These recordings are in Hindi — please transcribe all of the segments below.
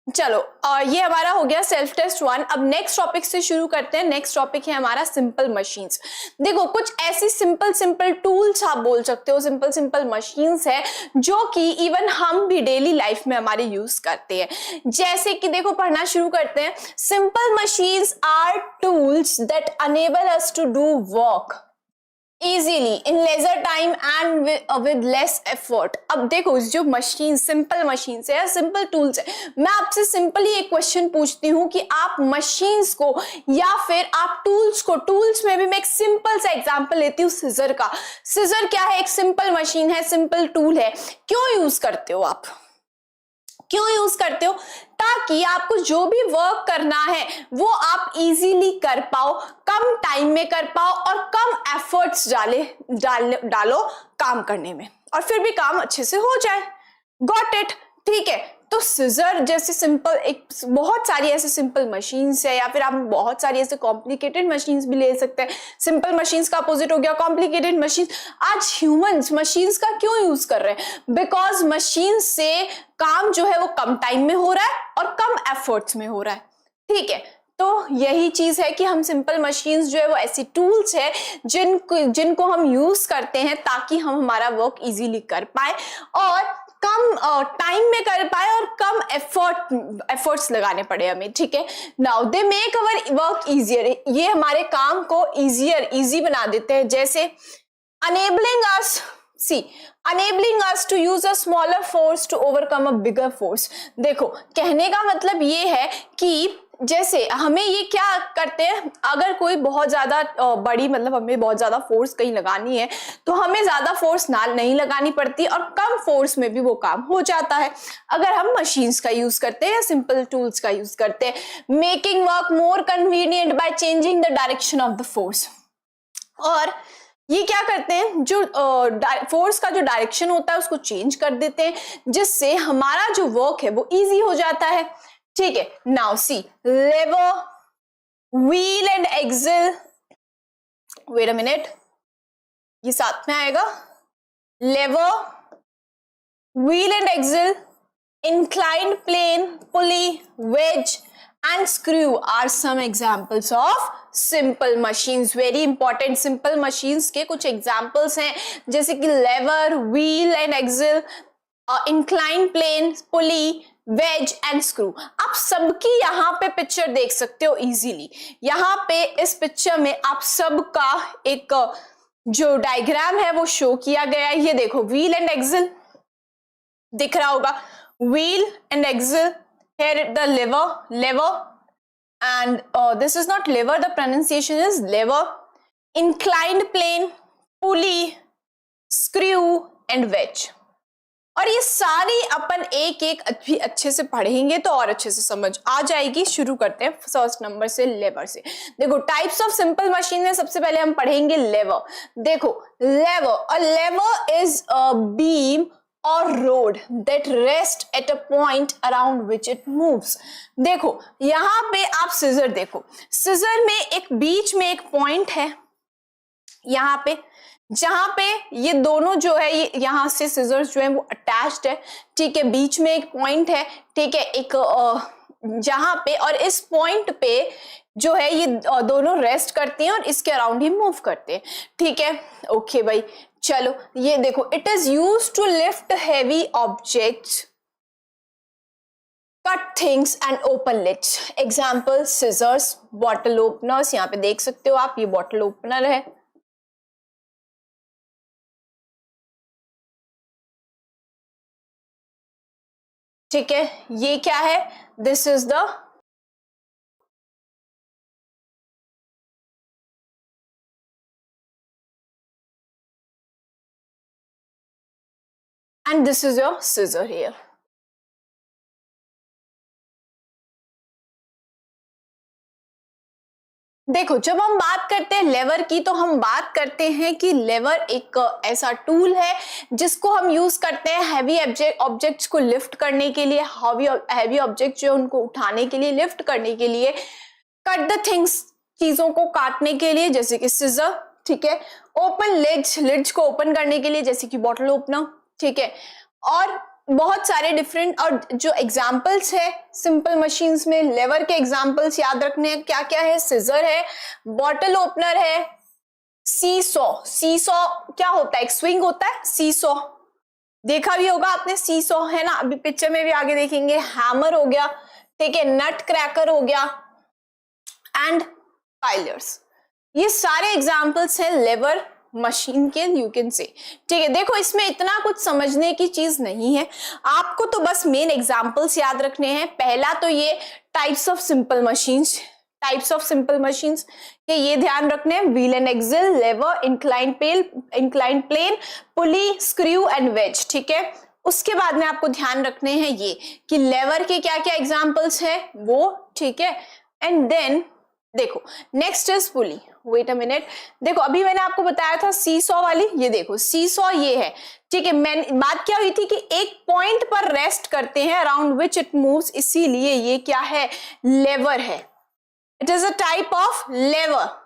चलो ये हमारा हो गया सेल्फ टेस्ट 1। अब नेक्स्ट टॉपिक से शुरू करते हैं। नेक्स्ट टॉपिक है हमारा सिंपल मशीन्स। देखो कुछ ऐसी सिंपल टूल्स आप बोल सकते हो, सिंपल मशीन्स है जो कि इवन हम भी डेली लाइफ में हमारे यूज करते हैं। जैसे कि देखो पढ़ना शुरू करते हैं। Simple machines are tools that enable us to do work easily in lesser time and with less effort. अब देखो जो मशीन सिंपल मशीन है या सिंपल टूल्स है, मैं आपसे सिंपली एक क्वेश्चन पूछती हूँ कि आप मशीन्स को या फिर आप टूल्स को, टूल्स में भी मैं एक सिंपल सा एग्जांपल लेती हूँ सिजर का। सिजर क्या है? एक सिंपल मशीन है, सिंपल टूल है। क्यों यूज करते हो आप? क्यों यूज करते हो? ताकि आपको जो भी वर्क करना है वो आप इजीली कर पाओ, कम टाइम में कर पाओ और कम एफर्ट्स डालो काम करने में, और फिर भी काम अच्छे से हो जाए। Got it? ठीक है। तो सिजर जैसे सिंपल, एक बहुत सारी ऐसे सिंपल मशीन्स है, या फिर आप बहुत सारी ऐसे कॉम्प्लिकेटेड मशीन्स भी ले सकते हैं। सिंपल मशीन्स का अपोजिट हो गया कॉम्प्लिकेटेड मशीन। आज ह्यूमंस मशीन्स का क्यों यूज कर रहे हैं? बिकॉज मशीन से काम जो है वो कम टाइम में हो रहा है और कम एफर्ट्स में हो रहा है। ठीक है, तो यही चीज है कि हम सिंपल मशीन्स जो है वो ऐसी टूल्स है जिनको हम यूज करते हैं ताकि हम हमारा वर्क इजीली कर पाए और कम टाइम में कर पाए और कम एफर्ट्स लगाने पड़े हमें। ठीक है, now they make our work easier. ये हमारे काम को इजी बना देते हैं। जैसे enabling us to use a smaller force to overcome a bigger force। देखो कहने का मतलब ये है कि जैसे हमें ये क्या करते हैं, अगर कोई बहुत ज्यादा बड़ी, मतलब हमें बहुत ज्यादा फोर्स कहीं लगानी है तो हमें ज्यादा फोर्स नहीं लगानी पड़ती और कम फोर्स में भी वो काम हो जाता है अगर हम मशीन्स का यूज करते हैं या सिंपल टूल्स का यूज करते हैं। Making work more convenient by changing the direction of the force. और ये क्या करते हैं, जो फोर्स का जो डायरेक्शन होता है उसको चेंज कर देते हैं जिससे हमारा जो वर्क है वो इजी हो जाता है। ठीक है, now see lever, wheel and axle. Wait a minute, ये साथ में आएगा। Lever, wheel and axle, inclined plane, pulley, wedge and screw are some examples of simple machines। very important, simple machines के कुछ examples हैं जैसे कि lever, wheel and axle, inclined plane, pulley, wedge and screw। आप सबकी यहाँ पे पिक्चर देख सकते हो इजीली। यहाँ पे इस पिक्चर में आप सबका एक जो डायग्राम है वो शो किया गया है। ये देखो wheel and axle दिख रहा होगा, wheel and axle। Here the lever and this is not lever, the pronunciation is lever, inclined plane, pulley, screw and wedge। और ये सारी अपन एक एक अच्छे से पढ़ेंगे तो और अच्छे से समझ आ जाएगी। शुरू करते हैं फर्स्ट नंबर से, लेवर से। देखो टाइप्स ऑफ सिंपल मशीन में सबसे पहले हम पढ़ेंगे लेवर। देखो lever is a beam or rod that rest at a point around which it moves। देखो यहां पे आप सिजर देखो, सिजर में एक बीच में एक पॉइंट है यहां पे, जहां पे ये दोनों जो है ये यहां से सिजर्स जो है वो अटैच्ड है। ठीक है, बीच में एक पॉइंट है। ठीक है, एक जहां पे, और इस पॉइंट पे जो है ये दोनों रेस्ट करते हैं और इसके अराउंड ही मूव करते हैं। ठीक है, ओके भाई, चलो ये देखो, it is use to lift heavy objects, cut things and open lids. Example scissors, bottle openers. यहाँ पे देख सकते हो आप, ये बॉटल ओपनर है। ठीक है, ये क्या है? This is the and this is your scissor here। देखो जब हम बात करते हैं लेवर की तो हम बात करते हैं कि लेवर एक ऐसा टूल है जिसको हम यूज करते हैं हैवी ऑब्जेक्ट्स को लिफ्ट करने के लिए, हैवी ऑब्जेक्ट जो उनको उठाने के लिए, लिफ्ट करने के लिए, कट द थिंग्स, चीजों को काटने के लिए जैसे कि सिजर। ठीक है, ओपन लिड्स को ओपन करने के लिए जैसे कि बॉटल ओपनर। ठीक है, और बहुत सारे डिफरेंट और जो एग्जाम्पल्स है सिंपल मशीन्स में, लेवर के एग्जाम्पल्स याद रखने हैं, क्या क्या है, सिजर है, बॉटल ओपनर है, सीसॉ, सीसॉ क्या होता है, एक स्विंग होता है, सीसॉ देखा भी होगा आपने, सीसॉ है ना, अभी पिक्चर में भी आगे देखेंगे, हैमर हो गया, ठीक है, नट क्रैकर हो गया एंड पाइलर्स, ये सारे एग्जाम्पल्स हैं लेवर मशीन के, यू कैन से, ठीक है। देखो इसमें इतना कुछ समझने की चीज नहीं है, आपको तो बस मेन एग्जाम्पल्स याद रखने हैं। पहला तो ये types of simple machines, types of simple machines के ये ध्यान रखने हैं, wheel and axle, lever, incline plane, pulley, screw and wedge, ठीक है। उसके बाद में आपको ध्यान रखने हैं ये कि लेवर के क्या क्या एग्जाम्पल्स हैं वो, ठीक है। एंड देन देखो next is pulley, wait a minute, देखो अभी मैंने आपको बताया था सीसॉ वाली, ये देखो सीसॉ ये है, ठीक है। मैं बात क्या हुई थी कि एक पॉइंट पर रेस्ट करते हैं अराउंड विच इट मूव्स, इसीलिए ये क्या है, लेवर है, it is a type of lever.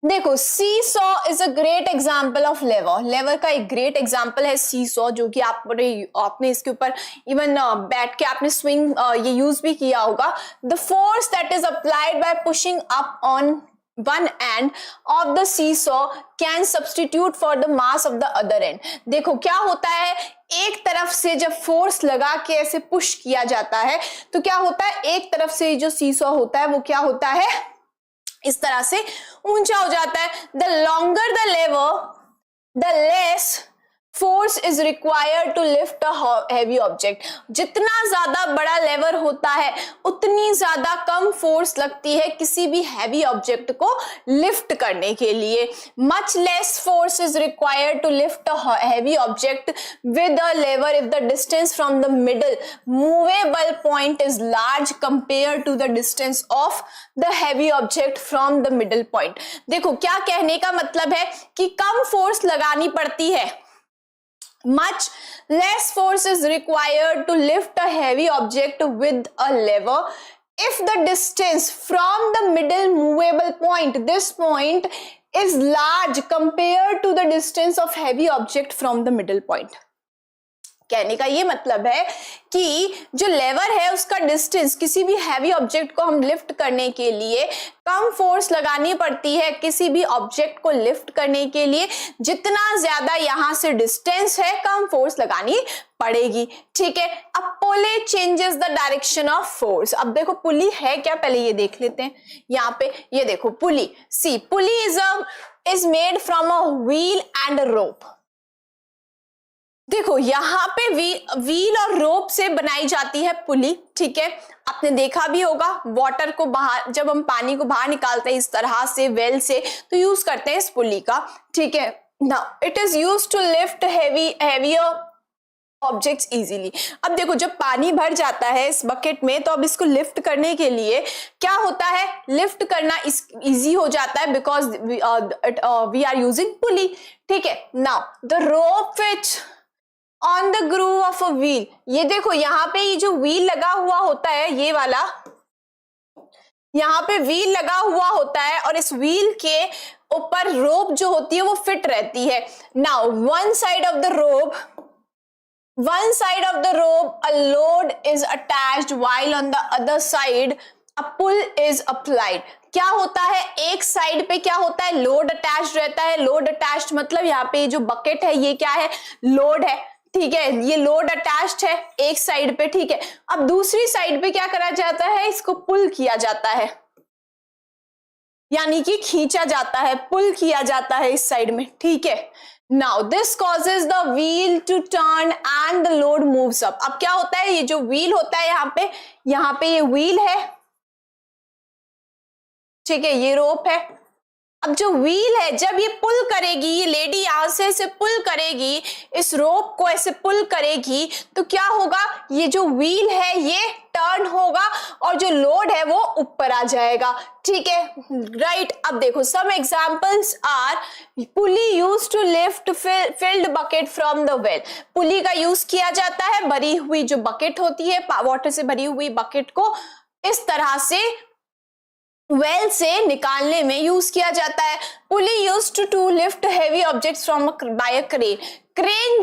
देखो seesaw is a great example of lever, lever का एक ग्रेट एग्जाम्पल है सीसॉ, जो कि आपने इसके ऊपर इवन बैठ के आपने स्विंग ये यूज भी किया होगा। The force that is applied by pushing up on one end of the seesaw can substitute for the mass of the other and. देखो क्या होता है, एक तरफ से जब फोर्स लगा के ऐसे पुश किया जाता है तो क्या होता है, एक तरफ से जो सीसॉ होता है वो क्या होता है, इस तरह से ऊंचा हो जाता है। The longer the lever the less force is required to lift a heavy object, जितना ज्यादा बड़ा लेवर होता है उतनी ज्यादा कम फोर्स लगती है किसी भी हैवी ऑब्जेक्ट को लिफ्ट करने के लिए। Much less force is required to lift a heavy object with a lever if the distance from the middle movable point is large compare to the distance of the heavy object from the middle point. देखो क्या कहने का मतलब है कि कम फोर्स लगानी पड़ती है, much less force is required to lift a heavy object with a lever if the distance from the middle movable point, this point, is large compared to the distance of heavy object from the middle point। कहने का ये मतलब है कि जो लेवर है उसका डिस्टेंस, किसी भी हैवी ऑब्जेक्ट को हम लिफ्ट करने के लिए कम फोर्स लगानी पड़ती है किसी भी ऑब्जेक्ट को लिफ्ट करने के लिए, जितना ज्यादा यहां से डिस्टेंस है कम फोर्स लगानी पड़ेगी, ठीक है। अब pulley changes the direction of force, अब देखो पुली है क्या, पहले ये देख लेते हैं। यहाँ पे ये देखो pulley, see pulley is made from a wheel and rope. देखो यहाँ पे व्हील और रोप से बनाई जाती है पुली, ठीक है। आपने देखा भी होगा वाटर को बाहर, जब हम पानी को बाहर निकालते हैं इस तरह से वेल से, तो यूज करते हैं इस पुली का, ठीक है। Now it is used to lift heavier objects easily. अब देखो जब पानी भर जाता है इस बकेट में तो अब इसको लिफ्ट करने के लिए क्या होता है, लिफ्ट करना इजी हो जाता है बिकॉज वी आर यूजिंग पुली, ठीक है। Now the rope which on the groove of a wheel, ये देखो यहाँ पे ये जो व्हील लगा हुआ होता है, ये वाला यहाँ पे व्हील लगा हुआ होता है और इस व्हील के ऊपर रोप जो होती है वो फिट रहती है। Now one side of the rope a load is attached while on the other side a pull is applied। क्या होता है, एक साइड पे क्या होता है, लोड अटैच्ड रहता है। लोड अटैच्ड मतलब यहाँ पे जो बकेट है ये क्या है, लोड है, ठीक है, ये लोड अटैच्ड है एक साइड पे, ठीक है। अब दूसरी साइड पे क्या करा जाता है, इसको पुल किया जाता है, यानी कि खींचा जाता है, पुल किया जाता है इस साइड में, ठीक है। Now this causes the wheel to turn and the load moves up. अब क्या होता है, ये जो व्हील होता है यहाँ पे ये व्हील है, ठीक है, ये रोप है। अब जो व्हील है जब ये पुल करेगी, ये लेडी यहां से ऐसे पुल करेगी, इस रोप को ऐसे पुल करेगी, तो क्या होगा, ये जो व्हील है ये टर्न होगा और जो लोड है वो ऊपर आ जाएगा, ठीक है, राइट। अब देखो some examples are pulley used to lift filled bucket from the well. Pulley का यूज किया जाता है भरी हुई जो बकेट होती है, वाटर से भरी हुई बकेट को इस तरह से वेल से निकालने में यूज किया जाता है। Pulley used to lift heavy objects from by a crane. Crane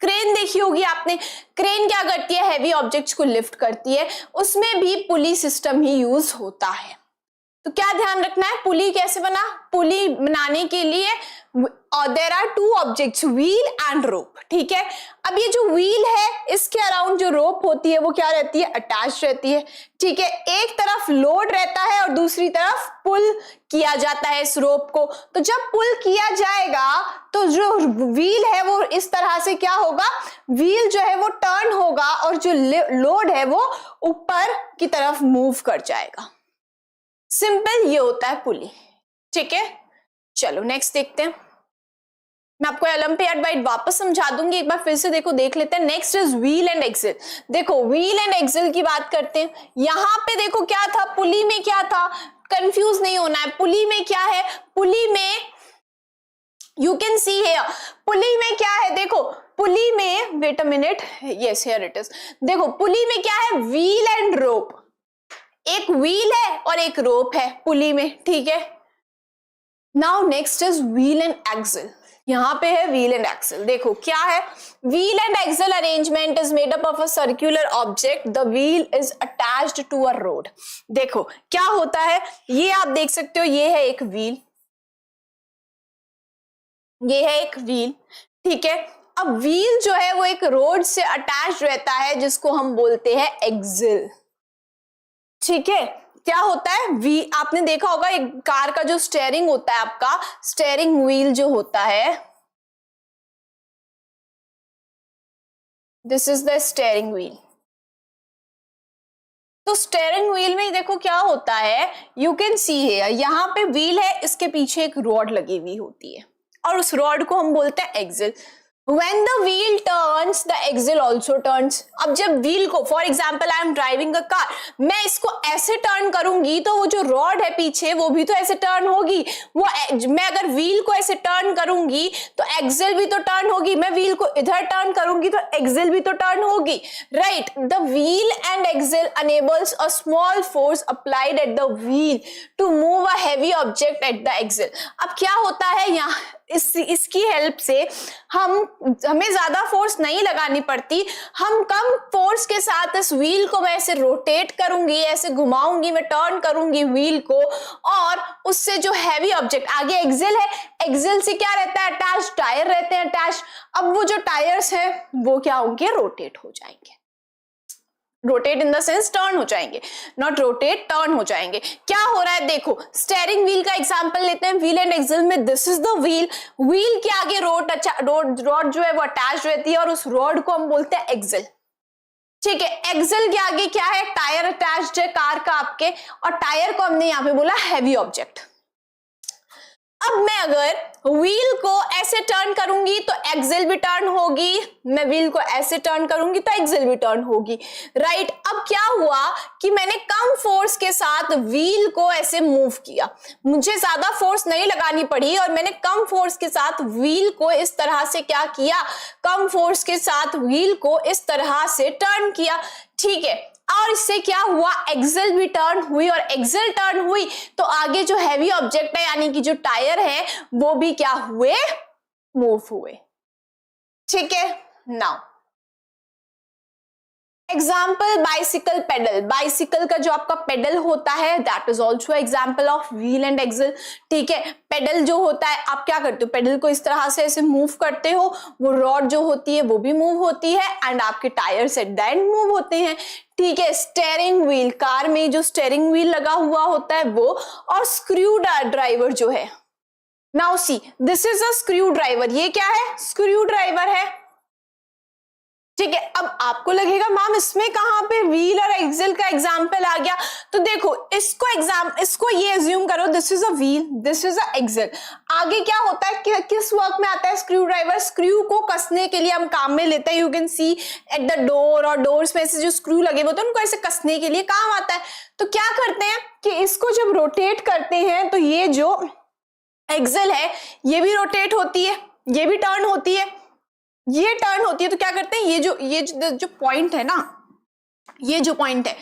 crane देखी होगी आपने, क्रेन क्या करती है, हैवी ऑब्जेक्ट्स को लिफ्ट करती है, उसमें भी पुली सिस्टम ही यूज होता है। तो क्या ध्यान रखना है, पुली कैसे बना, पुली बनाने के लिए there are two objects, wheel and rope, ठीक है। अब ये जो व्हील है इसके अराउंड जो रोप होती है वो क्या रहती है, अटैच रहती है, ठीक है। एक तरफ लोड रहता है और दूसरी तरफ पुल किया जाता है इस रोप को। तो जब पुल किया जाएगा तो जो व्हील है वो इस तरह से क्या होगा, व्हील जो है वो टर्न होगा और जो लोड है वो ऊपर की तरफ मूव कर जाएगा। सिंपल ये होता है पुली, ठीक है। चलो नेक्स्ट देखते हैं। मैं आपको ओलंपियाड वाइड वापस समझा दूंगी, एक बार फिर से देखो, देख लेते हैं। Next is wheel and axle. देखो व्हील एंड एक्सिल की बात करते हैं। यहां पे देखो क्या था, पुली में क्या था, कंफ्यूज नहीं होना है। पुली में क्या है, पुली में you can see here, pulley में क्या है, देखो पुली में, wait a minute, yes here it is. देखो पुली में क्या है, व्हील एंड रोप, एक व्हील है और एक रोप है पुली में, ठीक है। Now next is wheel and axle. यहां पे है व्हील एंड एक्सिल। देखो क्या है, wheel and axle arrangement is made up of a circular object, the wheel is attached to a rod. देखो क्या होता है, ये आप देख सकते हो, ये है एक व्हील, ये है एक व्हील, ठीक है। अब व्हील जो है वो एक रोड से अटैच रहता है जिसको हम बोलते हैं एक्सिल, ठीक है। क्या होता है, आपने देखा होगा एक कार का जो स्टीयरिंग होता है, आपका स्टीयरिंग व्हील जो होता है, this is the steering wheel. तो स्टीयरिंग व्हील में देखो क्या होता है, यू कैन सी है, यहां पे व्हील है, इसके पीछे एक रॉड लगी हुई होती है और उस रॉड को हम बोलते हैं axle. When the wheel turns, the axle also turns. अब जब व्हील को, for example I am driving a car, मैं इसको ऐसे टर्न करूंगी तो वो जो रॉड है पीछे वो भी तो ऐसे टर्न होगी। वो मैं अगर व्हील को ऐसे टर्न करूंगी तो एक्सिल भी तो टर्न होगी, मैं व्हील को इधर टर्न करूंगी तो एक्सिल भी तो टर्न होगी, right. The wheel and axle enables a small force applied at the wheel to move a heavy object at the axle. अब क्या होता है यहाँ, इसकी हेल्प से हमें ज्यादा फोर्स नहीं लगानी पड़ती, हम कम फोर्स के साथ इस व्हील को मैं ऐसे रोटेट करूंगी, ऐसे घुमाऊंगी, मैं टर्न करूंगी व्हील को, और उससे जो हैवी ऑब्जेक्ट, आगे एक्सिल है, एक्सिल से क्या रहता है अटैच, टायर रहते हैं अटैच। अब वो जो टायर्स है वो क्या होंगे, रोटेट हो जाएंगे, rotate in the sense turn हो जाएंगे, नॉट रोटेट, टर्न हो जाएंगे। क्या हो रहा है, देखो स्टीयरिंग व्हील का एग्जांपल लेते हैं, व्हील एंड एक्सिल में, this is the wheel, wheel के आगे रॉड जो है वो अटैच रहती है और उस रॉड को हम बोलते हैं एक्सिल, ठीक है। एक्सिल के आगे क्या है, टायर अटैच्ड है कार का आपके, और टायर को हमने यहाँ पे बोला हैवी ऑब्जेक्ट। अब मैं अगर व्हील को ऐसे टर्न करूंगी तो एक्सिल भी टर्न होगी, मैं व्हील को ऐसे टर्न करूंगी तो एक्सिल भी टर्न होगी, राइट। अब क्या हुआ कि मैंने कम फोर्स के साथ व्हील को ऐसे मूव किया, मुझे ज्यादा फोर्स नहीं लगानी पड़ी और मैंने कम फोर्स के साथ व्हील को इस तरह से क्या किया, कम फोर्स के साथ व्हील को इस तरह से टर्न किया, ठीक है। और इससे क्या हुआ, एक्सिल भी टर्न हुई, और एक्सिल टर्न हुई तो आगे जो हैवी ऑब्जेक्ट है यानी कि जो टायर है वो भी क्या हुए, मूव हुए, ठीक है। Now example, bicycle pedal, bicycle का जो आपका पेडल होता है that is also example of wheel and axle, ठीक है। पेडल जो होता है, आप क्या करते हो, पेडल को इस तरह से ऐसे मूव करते हो, वो रॉड जो होती है वो भी मूव होती है एंड आपके tyres eight the and move होते हैं, ठीक है। स्टीयरिंग व्हील, कार में जो स्टीयरिंग व्हील लगा हुआ होता है वो, और स्क्रू ड्राइवर जो है, now C this is a screw driver, ये क्या है, स्क्रू ड्राइवर है, ठीक है। अब आपको लगेगा मैम इसमें कहां पे व्हील और एक्सिल का एग्जांपल आ गया, तो देखो इसको ये अज्यूम करो, this is a wheel, this is a axle. आगे क्या होता है कि किस वर्क में आता है स्क्रू ड्राइवर, स्क्रू को कसने के लिए हम काम में लेते हैं, you can C at the door, और डोर्स में ऐसे जो स्क्रू लगे होते हैं उनको ऐसे कसने के लिए काम आता है। तो क्या करते हैं कि इसको जब रोटेट करते हैं तो ये जो एक्सिल है ये भी रोटेट होती है, ये भी टर्न होती है, ये टर्न होती है, तो क्या करते हैं, ये जो पॉइंट है ना, ये जो पॉइंट है,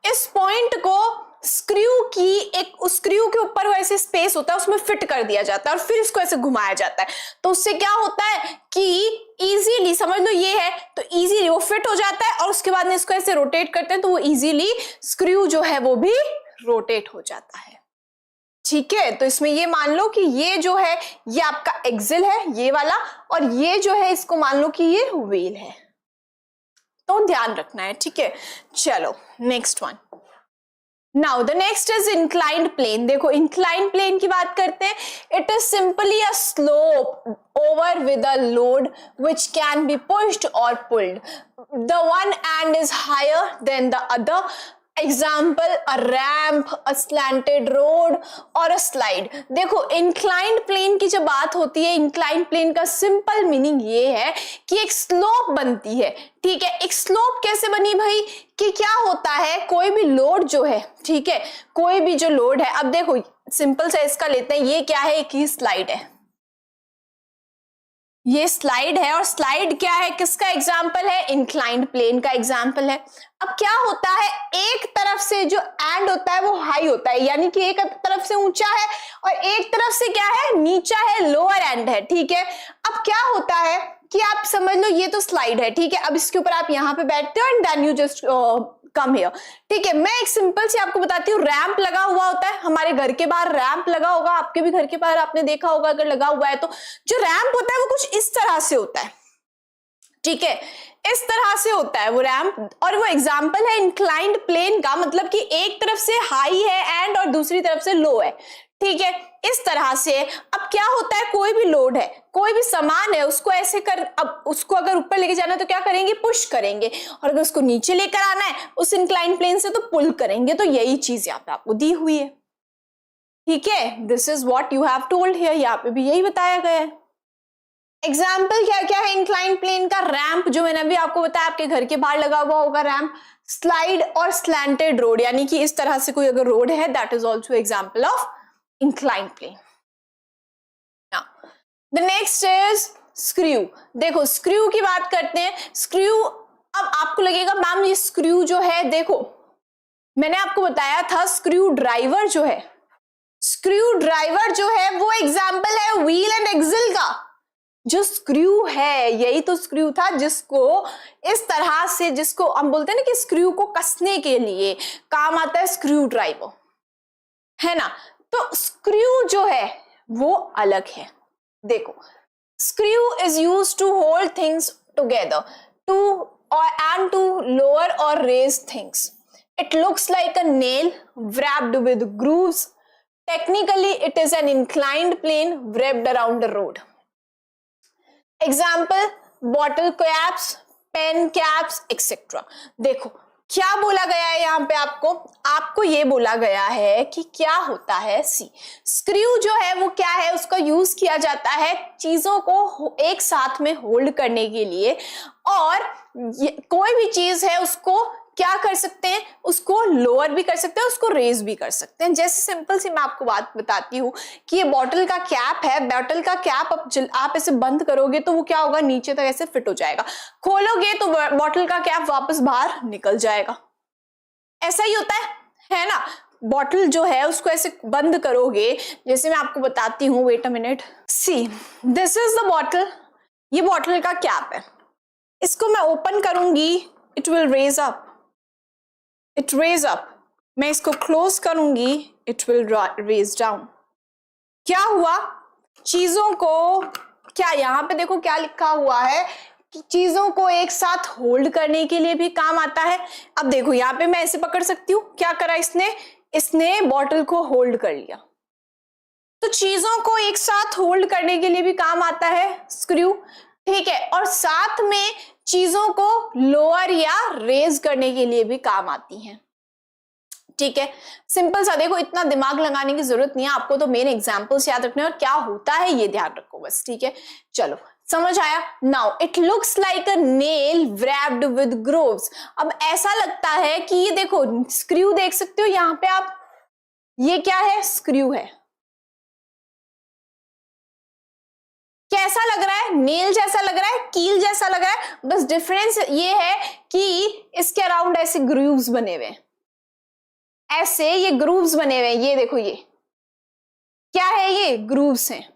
इस पॉइंट को स्क्रू की एक उस स्क्रू के ऊपर वो ऐसे स्पेस होता है, उसमें फिट कर दिया जाता है और फिर इसको ऐसे घुमाया जाता है। तो उससे क्या होता है कि इजीली, समझ लो ये है तो इजीली वो फिट हो जाता है और उसके बाद में इसको ऐसे रोटेट करते हैं तो वो इजीली स्क्रू जो है वो भी रोटेट हो जाता है। ठीक है, तो इसमें ये मान लो कि ये जो है ये आपका एक्सिल है ये वाला, और ये जो है इसको मान लो कि ये व्हील है, तो ध्यान रखना है। ठीक है, चलो next one. Now the next is inclined plane. देखो इंक्लाइंड प्लेन की बात करते हैं। It is simply a slope over with a load which can be pushed or pulled. The one end is higher than the other. Example a ramp, a slanted road और अ स्लाइड। देखो इंक्लाइंड प्लेन की जब बात होती है, इंक्लाइंड प्लेन का सिंपल मीनिंग ये है कि एक स्लोप बनती है। ठीक है, एक स्लोप कैसे बनी भाई, कि क्या होता है कोई भी लोड जो है, ठीक है, कोई भी जो लोड है, अब देखो सिंपल सा इसका लेते हैं, ये क्या है, एक ही स्लाइड है, ये स्लाइड है, और स्लाइड क्या है, किसका एग्जाम्पल है, इंक्लाइंड प्लेन का एग्जाम्पल है। अब क्या होता है, एक तरफ से जो एंड होता है वो हाई होता है, यानी कि एक तरफ से ऊंचा है और एक तरफ से क्या है, नीचा है, लोअर एंड है। ठीक है, अब क्या होता है कि आप समझ लो ये तो स्लाइड है, ठीक है, अब इसके ऊपर आप यहाँ पे बैठते हो and then you just come here. ठीक है, मैं एक सिंपल सी आपको बताती हूँ, रैंप लगा हुआ होता है, हमारे घर के बाहर रैंप लगा होगा, आपके भी घर के बाहर आपने देखा होगा अगर लगा हुआ है तो। जो रैंप होता है वो कुछ इस तरह से होता है, ठीक है, इस तरह से होता है वो रैंप, और वो एग्जाम्पल है इंक्लाइंड प्लेन का, मतलब कि एक तरफ से हाई है एंड और दूसरी तरफ से लो है। ठीक है, इस तरह से। अब क्या होता है, कोई भी लोड है, कोई भी सामान है, उसको ऐसे कर, अब उसको अगर ऊपर लेके जाना है तो क्या करेंगे, पुश करेंगे, और अगर उसको नीचे लेकर आना है उस इंक्लाइंड प्लेन से तो पुल करेंगे। तो यही चीज यहाँ पे आपको दी हुई है। ठीक है, this is what you have told here, यहाँ पे भी यही बताया गया है। एग्जाम्पल क्या क्या है इंक्लाइंड प्लेन का, रैंप जो मैंने अभी आपको बताया, आपके घर के बाहर लगा हुआ होगा रैंप, स्लाइड और स्लैंटेड रोड, यानी कि इस तरह से कोई अगर रोड है, that is also example of inclined plane. Now, the next is screw. देखो स्क्रू की बात करते हैं। स्क्रू, अब आपको लगेगा मैम ये स्क्रू जो है, देखो मैंने आपको बताया था स्क्रू ड्राइवर जो है, स्क्रू ड्राइवर जो है वो एग्जाम्पल है व्हील एंड एक्सिल का। जो स्क्रू है यही तो स्क्रू था जिसको इस तरह से, जिसको हम बोलते हैं ना कि स्क्रू को कसने के लिए काम आता है स्क्रू ड्राइवर, है ना। तो स्क्रू जो है वो अलग है। देखो screw is used to hold things together, to and to lower or raise things. It looks like a nail wrapped with grooves. Technically it is an inclined plane wrapped around a road. Example, bottle caps, pen caps, etc. देखो क्या बोला गया है यहाँ पे, आपको ये बोला गया है कि क्या होता है, सी स्क्रू जो है वो क्या है, उसका यूज किया जाता है चीजों को एक साथ में होल्ड करने के लिए, और कोई भी चीज है उसको क्या कर सकते हैं, उसको लोअर भी कर सकते हैं, उसको रेज भी कर सकते हैं। जैसे सिंपल सी मैं आपको बात बताती हूँ कि ये बॉटल का कैप है, बॉटल का कैप आप ऐसे बंद करोगे तो वो क्या होगा, नीचे तक ऐसे फिट हो जाएगा, खोलोगे तो बॉटल का कैप वापस बाहर निकल जाएगा। ऐसा ही होता है ना। बॉटल जो है उसको ऐसे बंद करोगे, जैसे मैं आपको बताती हूँ, wait a minute, see this is the bottle, ये बॉटल का कैप है, इसको मैं ओपन करूंगी, it will raise up, it raise up, मैं इसको क्लोज करूंगी, इट विल रेज डाउन। क्या हुआ, चीजों को, क्या यहाँ पे देखो क्या लिखा हुआ है कि चीजों को एक साथ होल्ड करने के लिए भी काम आता है। अब देखो यहाँ पे मैं ऐसे पकड़ सकती हूँ, क्या करा इसने बॉटल को होल्ड कर लिया, तो चीजों को एक साथ होल्ड करने के लिए भी काम आता है स्क्रू। ठीक है, और साथ में चीजों को लोअर या रेज करने के लिए भी काम आती हैं। ठीक है, सिंपल सा, देखो इतना दिमाग लगाने की जरूरत नहीं है आपको, तो मेन एग्जांपल्स याद रखने और क्या होता है ये ध्यान रखो बस। ठीक है, चलो समझ आया। Now it looks like a nail wrapped with groves. अब ऐसा लगता है कि ये देखो स्क्रू देख सकते हो यहाँ पे आप, ये क्या है, स्क्रू है, कैसा लग रहा है, नेल जैसा लग रहा है, कील जैसा लग रहा है, बस डिफरेंस ये है कि इसके अराउंड ऐसे ग्रूव्स बने हुए, ऐसे ये ग्रूव्स बने हुए हैं, ये देखो ये क्या है, ये ग्रूव्स हैं।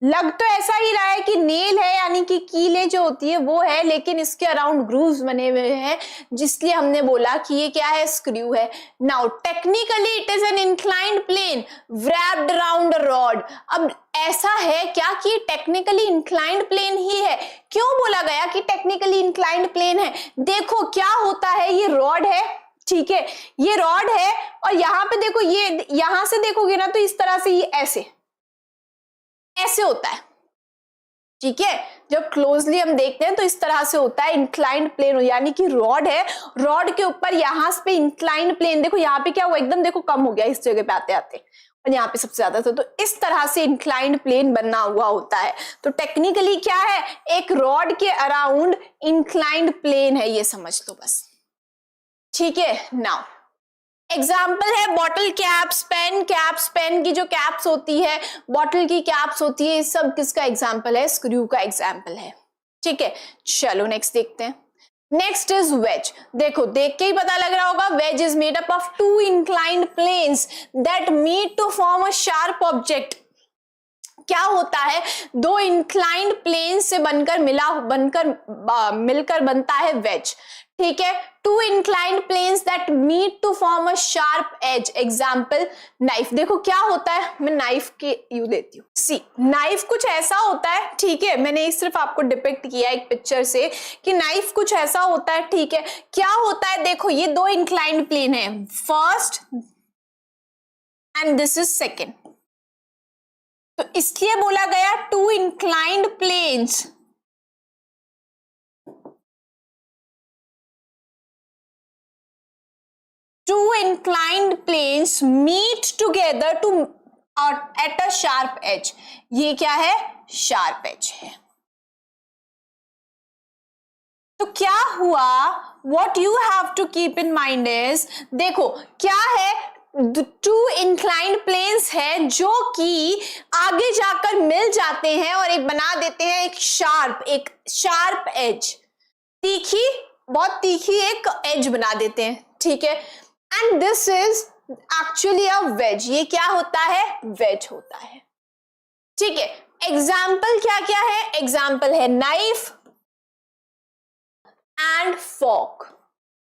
लग तो ऐसा ही रहा है कि नेल है, यानी कि कीलें जो होती है वो है, लेकिन इसके अराउंड ग्रूव्स बने हुए हैं, जिसलिए हमने बोला कि ये क्या है, स्क्रू है। Now technically it is an inclined plane wrapped around a rod. अब ऐसा है क्या कि टेक्निकली इंक्लाइंड प्लेन ही है। क्यों बोला गया कि टेक्निकली इंक्लाइंड प्लेन है? देखो क्या होता है, ये रॉड है, ठीक है, ये रॉड है, और यहां पे देखो, ये यहां से देखोगे ना तो इस तरह से ये ऐसे होता है, ठीक है। जब क्लोजली हम देखते हैं तो इस तरह से होता है इंक्लाइंड प्लेन, यानी कि रॉड है, रॉड के ऊपर यहां पे इंक्लाइंड प्लेन, देखो यहाँ पे क्या हुआ, एकदम देखो कम हो गया इस जगह पे आते आते, और यहाँ पे सबसे ज्यादा था, तो इस तरह से इंक्लाइंड प्लेन बना हुआ होता है। तो टेक्निकली क्या है, एक रॉड के अराउंड इंक्लाइंड प्लेन है, ये समझ लो बस, ठीक है। नाउ एग्जाम्पल है बॉटल कैप्स, पेन की जो कैप्स होती है, बॉटल की कैप्स होती है, ये सब किसका एग्जाम्पल है, स्क्रू का एग्जाम्पल है, ठीक है। चलो नेक्स्ट देखते हैं। Next is wedge. देखो देख के ही पता लग रहा होगा, wedge is made up of two inclined planes that meet to form a sharp object. क्या होता है, दो इंक्लाइंड प्लेन से मिलकर बनता है वेज, ठीक है। Two inclined planes that meet to form a sharp edge, example knife. देखो क्या होता है, मैं नाइफ के यू देती हूँ, सी नाइफ कुछ ऐसा होता है, ठीक है, मैंने सिर्फ आपको डिपिक्ट किया एक पिक्चर से कि नाइफ कुछ ऐसा होता है, ठीक है। क्या होता है, देखो ये दो इंक्लाइंड प्लेन है, first and this is second, तो इसलिए बोला गया two inclined planes, two inclined planes meet together to at a sharp edge। ये क्या है, sharp edge है। तो क्या हुआ, what you have to keep in mind is, देखो क्या है, टू इंक्लाइंड प्लेन्स है जो कि आगे जाकर मिल जाते हैं और एक बना देते हैं एक शार्प एज, तीखी, बहुत तीखी एक एज बना देते हैं, ठीक है। And this is actually a wedge, ये क्या होता है, वेज होता है, ठीक है। एग्जाम्पल क्या क्या है, एग्जाम्पल है knife and fork.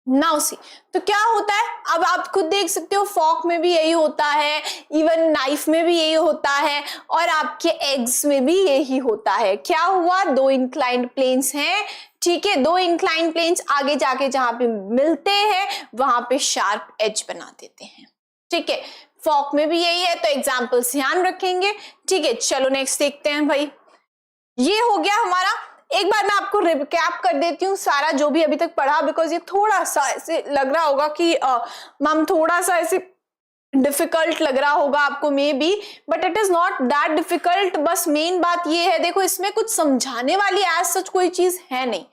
Now see, तो क्या होता है, अब आप खुद देख सकते हो, फॉर्क में भी यही होता है, इवन नाइफ में भी यही होता है, और आपके एग्स में भी यही होता है। क्या हुआ, दो इंक्लाइंड प्लेन्स हैं, ठीक है, दो इंक्लाइंड प्लेन्स आगे जाके जहां पे मिलते हैं वहां पे शार्प एज बना देते हैं, ठीक है। फॉर्क में भी यही है, तो एग्जाम्पल्स ध्यान रखेंगे, ठीक है। चलो नेक्स्ट देखते हैं भाई, ये हो गया हमारा। एक बार मैं आपको रिकैप कर देती हूँ सारा जो भी अभी तक पढ़ा, बिकॉज ये थोड़ा सा ऐसे लग रहा होगा कि मैम थोड़ा सा ऐसे डिफिकल्ट लग रहा होगा आपको may be, but it is not that difficult. बस मेन बात ये है, देखो इसमें कुछ समझाने वाली एज सच कोई चीज है नहीं,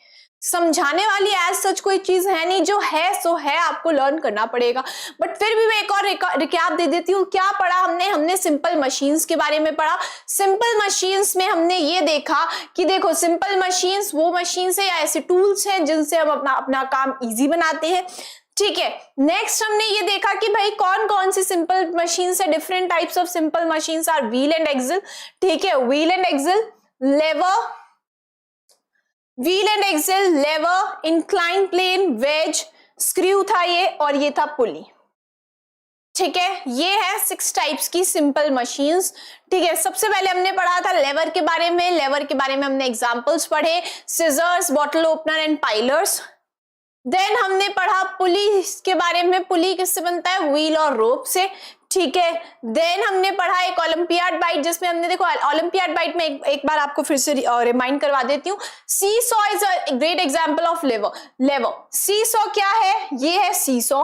समझाने वाली एज सच कोई चीज है नहीं, जो है सो है, आपको लर्न करना पड़ेगा। बट फिर भी मैं एक और रिकैप दे देती हूँ। क्या पढ़ा हमने सिंपल मशीन्स के बारे में पढ़ा। सिंपल मशीन्स में हमने ये देखा कि देखो सिंपल मशीन्स वो मशीन्स है या ऐसे टूल्स हैं जिनसे हम अपना काम इजी बनाते हैं, ठीक है। नेक्स्ट हमने ये देखा कि भाई कौन कौन सी सिंपल मशीन्स है, different types of simple machines are wheel and axle, ठीक है। Wheel and axle, wheel and axle, lever, incline plane, wedge, screw था ये, और ये था पुली, ठीक है। ये है 6 टाइप्स की सिंपल मशीन्स, ठीक है। सबसे पहले हमने पढ़ा था लेवर के बारे में, लेवर के बारे में हमने एग्जांपल्स पढ़े, scissors, bottle opener and pliers. Then हमने पढ़ा पुली के बारे में, पुली किससे बनता है, व्हील और रोप से, ठीक है। देन हमने पढ़ा एक ओलंपियाड बाइट, जिसमें हमने देखो ओलंपियाड बाइट में एक बार आपको फिर से रिमाइंड करवा देती हूँ। Seesaw is a great example of lever. Seesaw क्या है, ये है सी सॉ।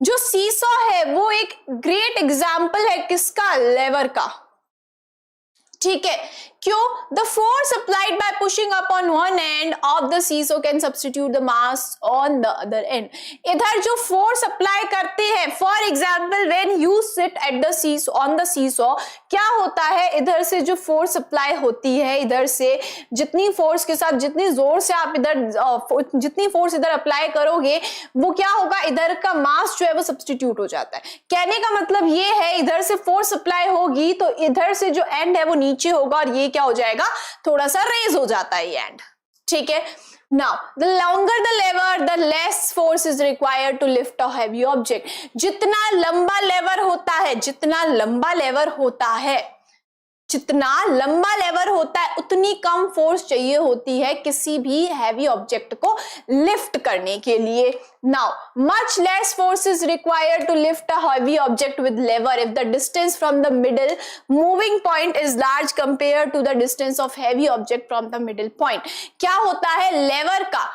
जो सी सॉ है वो एक ग्रेट एग्जांपल है किसका, लेवर का, ठीक है, क्यों? The force applied by pushing up on one end of the seesaw can substitute the mass on the other end. इधर जो फोर्स अप्लाई करते हैं, for example when you sit at the seesaw on the seesaw, क्या होता है, इधर से जो फोर्स अप्लाई होती है, इधर से जितनी फोर्स के साथ जितनी जोर से आप इधर जितनी फोर्स इधर अप्लाई करोगे, वो क्या होगा, इधर का मास जो है वो सब्स्टिट्यूट हो जाता है। कहने का मतलब ये है, इधर से फोर्स अप्लाई होगी तो इधर से जो एंड है वो नीचे होगा और ये क्या हो जाएगा, थोड़ा सा रेज हो जाता है ये एंड। ठीक है, now the longer the lever the less force is required to lift a heavy object. जितना लंबा लेवर होता है, जितना लंबा लेवर होता है, जितना लंबा लेवर होता है, उतनी कम फोर्स चाहिए होती है किसी भी हैवी ऑब्जेक्ट को लिफ्ट करने के लिए। Now much less force is required to lift a heavy object with lever if the distance from the middle moving point is large compare to the distance of heavy object from the middle point. क्या होता है, लेवर का,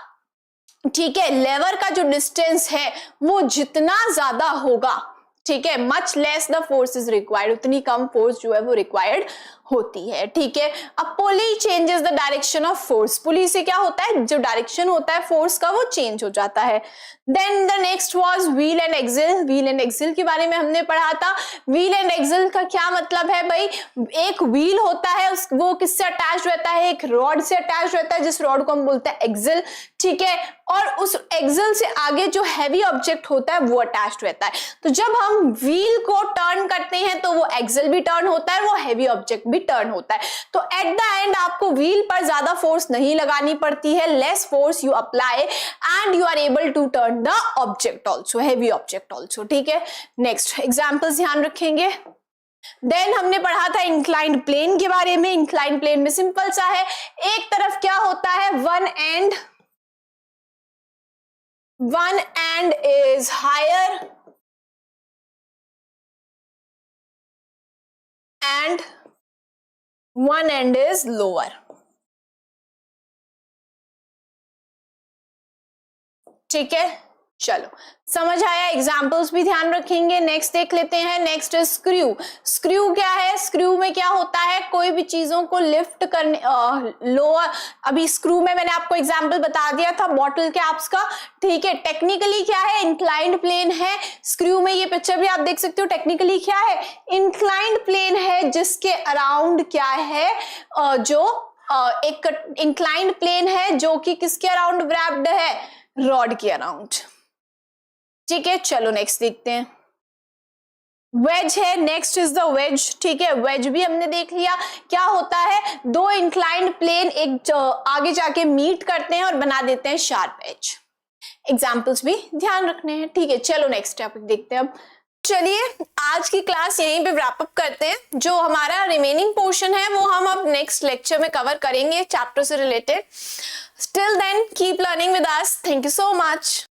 ठीक है, लेवर का जो डिस्टेंस है वो जितना ज्यादा होगा, ठीक है, much less the force is required, उतनी कम फोर्स जो है वो रिक्वायर्ड होती है। ठीक है, अब pulley changes the direction of force. Pulley से क्या होता है, जो डायरेक्शन होता है फोर्स का वो चेंज हो जाता है। Then the next was wheel and axle. Wheel and axle के बारे में हमने पढ़ा था। व्हील एंड एक्सिल का क्या मतलब है भाई, एक व्हील होता है, वो किससे अटैच रहता है, एक रॉड से अटैच रहता है, जिस रॉड को हम बोलते हैं एक्सिल। ठीक है, और उस एक्सिल से आगे जो हैवी ऑब्जेक्ट होता है वो अटैच रहता है। तो जब हम व्हील को टर्न करते हैं तो वो एक्सिल भी टर्न होता है, वो हैवी ऑब्जेक्ट भी टर्न होता है। तो एट द एंड आपको व्हील पर ज्यादा फोर्स नहीं लगानी पड़ती है, less force you apply and you are able to turn the object also, heavy object also. ठीक है, नेक्स्ट एग्जाम्पल्स ध्यान रखेंगे। देन हमने पढ़ा था इंक्लाइंड प्लेन के बारे में। इंक्लाइंड प्लेन में सिंपल सा है, एक तरफ क्या होता है, one end is higher and one end is lower. ठीक है, चलो समझ आया, एग्जाम्पल्स भी ध्यान रखेंगे। नेक्स्ट देख लेते हैं, नेक्स्ट है स्क्रू। स्क्रू क्या है, स्क्रू में क्या होता है, कोई भी चीजों को लिफ्ट करने, लोअर, अभी स्क्रू में मैंने आपको एग्जाम्पल बता दिया था बॉटल कैप्स का। ठीक है, टेक्निकली क्या है, इंक्लाइंड प्लेन है स्क्रू में, ये पिक्चर भी आप देख सकते हो। टेक्निकली क्या है, इंक्लाइंड प्लेन है जिसके अराउंड क्या है, जो एक इंक्लाइंड प्लेन है जो कि किसके अराउंड व्रैप्ड है, रॉड के अराउंड। ठीक है, चलो नेक्स्ट देखते हैं। वेज है, नेक्स्ट इज द वेज। ठीक है, वेज भी हमने देख लिया, क्या होता है, दो इंक्लाइंड प्लेन एक आगे जाके मीट करते हैं और बना देते हैं शार्प एज। एग्जाम्पल्स भी ध्यान रखने हैं। ठीक है, चलो नेक्स्ट टॉपिक देखते हैं अब। चलिए आज की क्लास यहीं पे रैप अप करते हैं। जो हमारा रिमेनिंग पोर्शन है वो हम अब नेक्स्ट लेक्चर में कवर करेंगे चैप्टर से related. Till then, keep learning with us. Thank you so much.